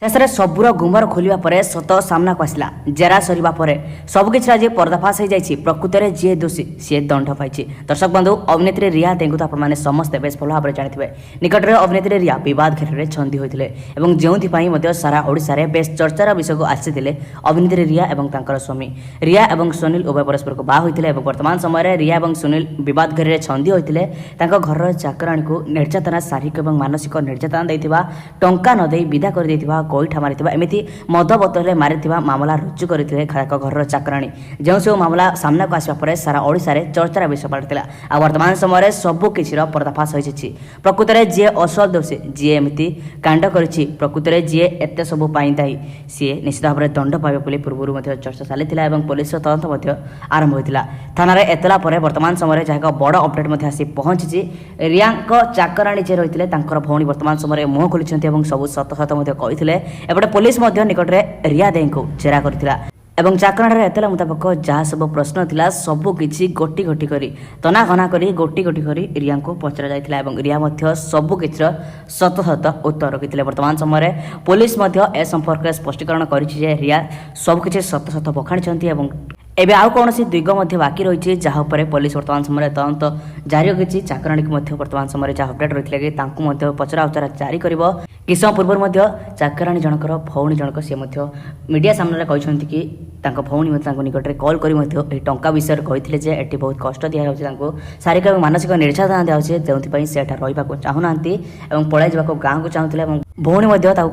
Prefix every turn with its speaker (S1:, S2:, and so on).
S1: ଶେଷରେ ସବୁର ଗୁମର ଖୋଲିବା ପରେ ସତ ସାମ୍ନାକୁ ଆସିଲା। ଜେରା ସରିବା ପରେ ସବୁକିଛି ଆଜି ପର୍ଦ୍ଦାଫାଶ ହୋଇଯାଇଛି। ପ୍ରକୃତରେ ଯିଏ ଦୋଷୀ ସିଏ ଦଣ୍ଡ ପାଇଛି। ଦର୍ଶକ ବନ୍ଧୁ, ଅଭିନେତ୍ରୀ ରିୟା ଦେଙ୍କୁ ତ ଆପଣମାନେ ସମସ୍ତେ ବେଶ ଭଲ ଭାବରେ ଜାଣିଥିବେ। ନିକଟରେ ଅଭିନେତ୍ରୀ ରିୟା ବିବାଦ ଘେରରେ ଛନ୍ଦି ହୋଇଥିଲେ ଏବଂ ଯେଉଁଥିପାଇଁ ମଧ୍ୟ ସାରା ଓଡ଼ିଶାରେ ବେଶ ଚର୍ଚ୍ଚାର ବିଷୟକୁ ଆସିଥିଲେ ଅଭିନେତ୍ରୀ ରିୟା ଏବଂ ତାଙ୍କର ସ୍ୱାମୀ। ରିୟା ଏବଂ ସୁନିଲ ଉଭୟ ପରସ୍ପରକୁ ବାହା ହୋଇଥିଲେ ଏବଂ ବର୍ତ୍ତମାନ ସମୟରେ ରିୟା ଏବଂ ସୁନିଲ ବିବାଦ ଘେରରେ ଛନ୍ଦି ହୋଇଥିଲେ। ତାଙ୍କ ଘରର ଚାକରାଣୀକୁ ନିର୍ଯାତନା, ଶାରୀରିକ ଏବଂ ମାନସିକ ନିର୍ଯାତନା ଦେଇଥିବା, ଟଙ୍କା ନ ଦେଇ ବିଦା କରିଦେଇଥିବା, ଗୋଇଠା ମାରିଥିବା, ଏମିତି ମଦ ବୋତଲରେ ମାରିଥିବା ମାମଲା ରୁଜୁ କରିଥିଲେ ତାଙ୍କ ଘରର ଚାକରାଣୀ। ଯେଉଁ ସବୁ ମାମଲା ସାମ୍ନାକୁ ଆସିବା ପରେ ସାରା ଓଡ଼ିଶାରେ ଚର୍ଚ୍ଚାର ବିଷୟ ପାଲଟିଥିଲା। ଆଉ ବର୍ତ୍ତମାନ ସମୟରେ ସବୁ କିଛିର ପର୍ଦ୍ଦାଫାଶ ହୋଇଯାଇଛି। ପ୍ରକୃତରେ ଯିଏ ଅସଲ ଦୋଷୀ, ଯିଏ ଏମିତି କାଣ୍ଡ କରିଛି, ପ୍ରକୃତରେ ଯିଏ ଏତେ ସବୁ ପାଇଁ ଦାୟୀ, ସିଏ ନିଶ୍ଚିତ ଭାବରେ ଦଣ୍ଡ ପାଇବ ବୋଲି ପୂର୍ବରୁ ମଧ୍ୟ ଚର୍ଚ୍ଚା ଚାଲିଥିଲା ଏବଂ ପୋଲିସର ତଦନ୍ତ ମଧ୍ୟ ଆରମ୍ଭ ହୋଇଥିଲା। ଥାନାରେ ଏତଲା ପରେ ବର୍ତ୍ତମାନ ସମୟରେ ଯାହା ଏକ ବଡ଼ ଅପଡେଟ୍ ମଧ୍ୟ ଆସି ପହଞ୍ଚିଛି। ରିୟାଙ୍କ ଚାକରାଣୀ ଯିଏ ରହିଥିଲେ ତାଙ୍କର ଭଉଣୀ ବର୍ତ୍ତମାନ ସମୟରେ ମୁହଁ ଖୋଲିଛନ୍ତି ଏବଂ ସବୁ ସତ ସତ ମଧ୍ୟ କହିଥିଲେ। ଏପଟେ ପୋଲିସ ମଧ୍ୟ ନିକଟରେ ରିୟା ଦେଙ୍କୁ ଜେରା କରିଥିଲା ଏବଂ ଚାକରାଣୀର ଏତଲା ମୁତାବକ ଯାହା ସବୁ ପ୍ରଶ୍ନ ଥିଲା ସବୁକିଛି ଗୋଟି ଗୋଟି କରି ତନାଘନା କରି ଗୋଟି ଗୋଟି କରି ରିୟାଙ୍କୁ ପଚରା ଯାଇଥିଲା ଏବଂ ରିୟା ମଧ୍ୟ ସବୁକିଛିର ସତ ସତ ଉତ୍ତର ରଖିଥିଲେ। ବର୍ତ୍ତମାନ ସମୟରେ ପୋଲିସ ମଧ୍ୟ ଏ ସମ୍ପର୍କରେ ସ୍ପଷ୍ଟୀକରଣ କରିଛି ଯେ ରିୟା ସବୁକିଛି ସତ ସତ ବଖାଣିଛନ୍ତି ଏବଂ ଏବେ ଆଉ କୌଣସି ଦିଗ ମଧ୍ୟ ବାକି ରହିଛି ଯାହା ଉପରେ ପୋଲିସ ବର୍ତ୍ତମାନ ସମୟରେ ତଦନ୍ତ ଜାରି ରଖିଛି। ଚାକରାଣୀକୁ ମଧ୍ୟ ବର୍ତ୍ତମାନ ସମୟରେ ଯାହା ଅପଡେଟ୍ ରହିଥିଲା କି ତାଙ୍କୁ ମଧ୍ୟ ପଚରା ଉଚରା ଜାରି କରିବ। କିଛି ସମୟ ପୂର୍ବରୁ ମଧ୍ୟ ଚାକରାଣୀ ଜଣକର ଭଉଣୀ ଜଣକ ସେ ମଧ୍ୟ ମିଡ଼ିଆ ସାମ୍ନାରେ କହିଛନ୍ତି କି ତାଙ୍କ ଭଉଣୀ ମଧ୍ୟ ତାଙ୍କ ନିକଟରେ କଲ୍ କରି ମଧ୍ୟ ଏହି ଟଙ୍କା ବିଷୟରେ କହିଥିଲେ ଯେ ଏଠି ବହୁତ କଷ୍ଟ ଦିଆଯାଉଛି, ତାଙ୍କୁ ଶାରୀରିକ ଏବଂ ମାନସିକ ନିର୍ଯାତନା ଦିଆଯାଉଛି, ଯେଉଁଥିପାଇଁ ସେ ଏଠାରେ ରହିବାକୁ ଚାହୁଁନାହାନ୍ତି ଏବଂ ପଳାଇ ଯିବାକୁ ଗାଁକୁ ଚାହୁଁଥିଲେ ଏବଂ ଭଉଣୀ ମଧ୍ୟ ତାକୁ